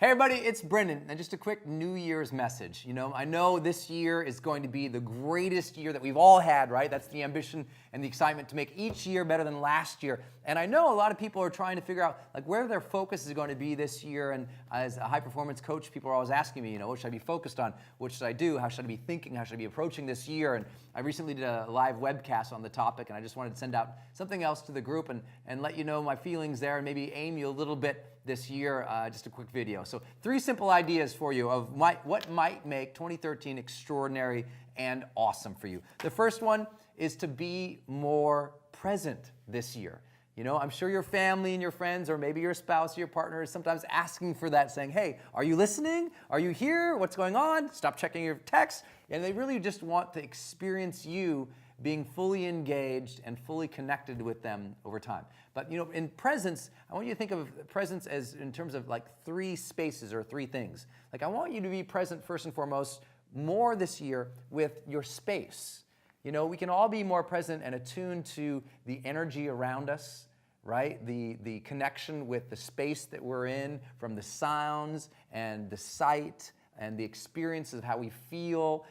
Hey everybody, it's Brendan, and just a quick New Year's message. I know this year is going to be the greatest year that we've all had, right? That's the ambition and the excitement to make each year better than last year. And I know a lot of people are trying to figure out where their focus is going to be this year. And as a high performance coach, people are always asking me, what should I be focused on? What should I do? How should I be thinking? How should I be approaching this year? And I recently did a live webcast on the topic, and I just wanted to send out something else to the group and let you know my feelings there and maybe aim you a little bit this year, just a quick video. So 3 simple ideas for you of what might make 2013 extraordinary and awesome for you. The first one is to be more present this year. I'm sure your family and your friends, or maybe your spouse or your partner is sometimes asking for that, saying, hey, are you listening? Are you here? What's going on? Stop checking your texts. And they really just want to experience you being fully engaged and fully connected with them over time. But in presence, I want you to think of presence as in terms of 3 spaces or 3 things. I want you to be present first and foremost more this year with your space. We can all be more present and attuned to the energy around us, right? The connection with the space that we're in, from the sounds and the sight and the experiences of how we feel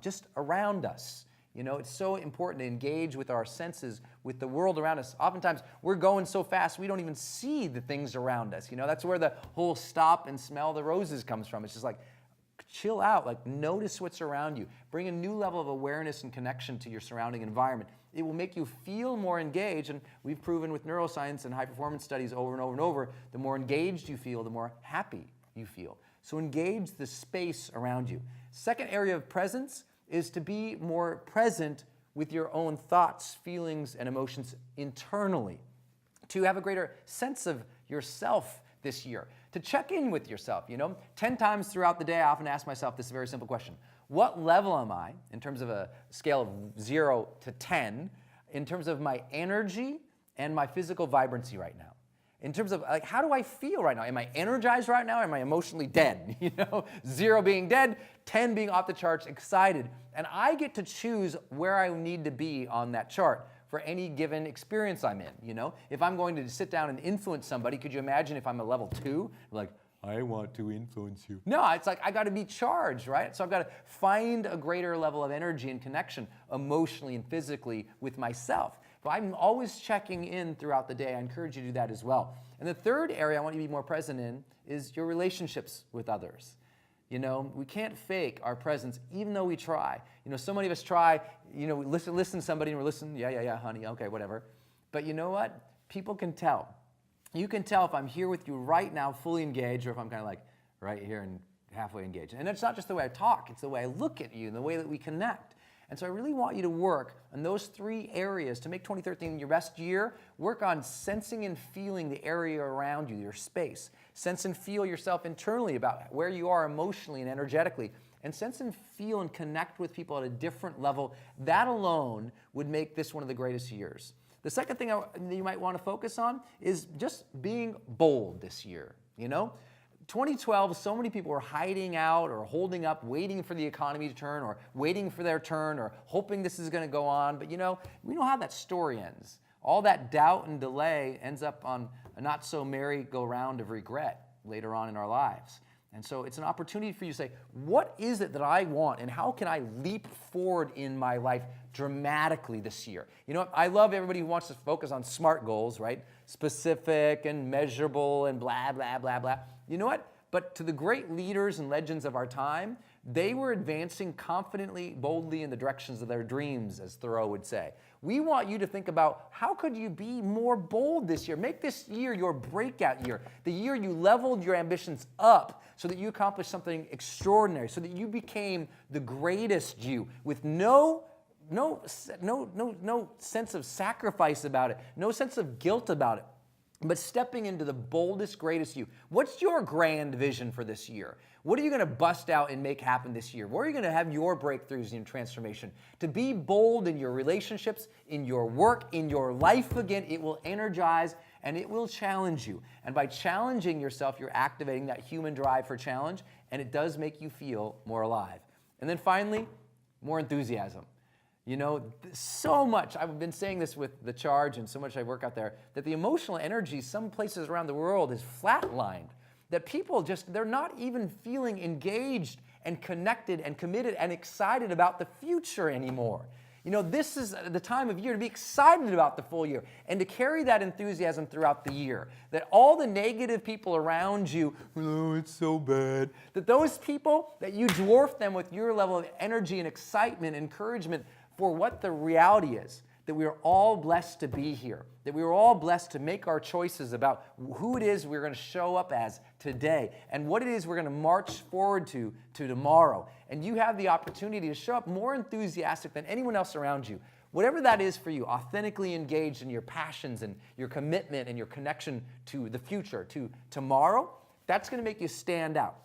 just around us. It's so important to engage with our senses, with the world around us. Oftentimes, we're going so fast, we don't even see the things around us. That's where the whole stop and smell the roses comes from. It's just chill out, notice what's around you. Bring a new level of awareness and connection to your surrounding environment. It will make you feel more engaged, and we've proven with neuroscience and high performance studies over and over and over, the more engaged you feel, the more happy you feel. So engage the space around you. Second area of presence is to be more present with your own thoughts, feelings, and emotions internally, to have a greater sense of yourself this year, to check in with yourself. 10 times throughout the day, I often ask myself this very simple question. What level am I, in terms of a scale of 0 to 10, in terms of my energy and my physical vibrancy right now? In terms of how do I feel right now? Am I energized right now? Am I emotionally dead? 0 being dead, 10 being off the charts, excited. And I get to choose where I need to be on that chart for any given experience I'm in. If I'm going to sit down and influence somebody, could you imagine if I'm a level 2? I want to influence you. No, it's I got to be charged, right? So I've got to find a greater level of energy and connection emotionally and physically with myself. But I'm always checking in throughout the day. I encourage you to do that as well. And the third area I want you to be more present in is your relationships with others. We can't fake our presence, even though we try. So many of us try, we listen to somebody and we're listening, yeah, honey, okay, whatever. But you know what? People can tell. You can tell if I'm here with you right now, fully engaged, or if I'm kind of right here and halfway engaged. And it's not just the way I talk, it's the way I look at you and the way that we connect. And so I really want you to work on those 3 areas to make 2013 your best year. Work on sensing and feeling the area around you, your space. Sense and feel yourself internally about where you are emotionally and energetically. And sense and feel and connect with people at a different level. That alone would make this one of the greatest years. The second thing that you might want to focus on is just being bold this year. 2012, so many people were hiding out or holding up, waiting for the economy to turn or waiting for their turn or hoping this is going to go on. But we know how that story ends. All that doubt and delay ends up on a not so merry-go-round of regret later on in our lives. And so it's an opportunity for you to say, what is it that I want and how can I leap forward in my life dramatically this year? I love everybody who wants to focus on SMART goals, right? Specific and measurable and blah, blah, blah, blah. You know what? But to the great leaders and legends of our time, they were advancing confidently, boldly in the directions of their dreams, as Thoreau would say. We want you to think about how could you be more bold this year? Make this year your breakout year, the year you leveled your ambitions up so that you accomplished something extraordinary, so that you became the greatest you with no sense of sacrifice about it, no sense of guilt about it, but stepping into the boldest, greatest you. What's your grand vision for this year? What are you going to bust out and make happen this year? Where are you going to have your breakthroughs and transformation? To be bold in your relationships, in your work, in your life again, it will energize and it will challenge you. And by challenging yourself, you're activating that human drive for challenge, and it does make you feel more alive. And then finally, more enthusiasm. So much, I've been saying this with the charge and so much I work out there, that the emotional energy some places around the world is flatlined. that people they're not even feeling engaged and connected and committed and excited about the future anymore. You know, this is the time of year to be excited about the full year and to carry that enthusiasm throughout the year. That all the negative people around you, oh, it's so bad, that those people, that you dwarf them with your level of energy and excitement, encouragement for what the reality is. That we are all blessed to be here, that we are all blessed to make our choices about who it is we're going to show up as today and what it is we're going to march forward to tomorrow. And you have the opportunity to show up more enthusiastic than anyone else around you. Whatever that is for you, authentically engaged in your passions and your commitment and your connection to the future, to tomorrow, that's going to make you stand out.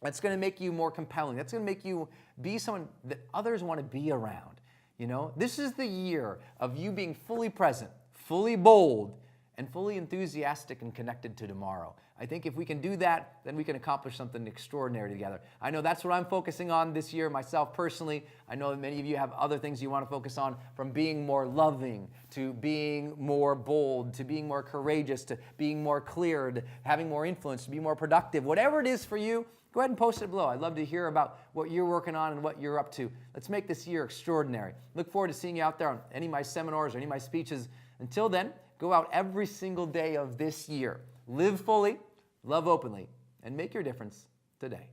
That's going to make you more compelling. That's going to make you be someone that others want to be around. You know, this is the year of you being fully present, fully bold, and fully enthusiastic and connected to tomorrow. I think if we can do that, then we can accomplish something extraordinary together. I know that's what I'm focusing on this year myself personally. I know that many of you have other things you want to focus on, from being more loving to being more bold, to being more courageous, to being more clear, to having more influence, to be more productive. Whatever it is for you, go ahead and post it below. I'd love to hear about what you're working on and what you're up to. Let's make this year extraordinary. Look forward to seeing you out there on any of my seminars or any of my speeches. Until then, go out every single day of this year. Live fully, love openly, and make your difference today.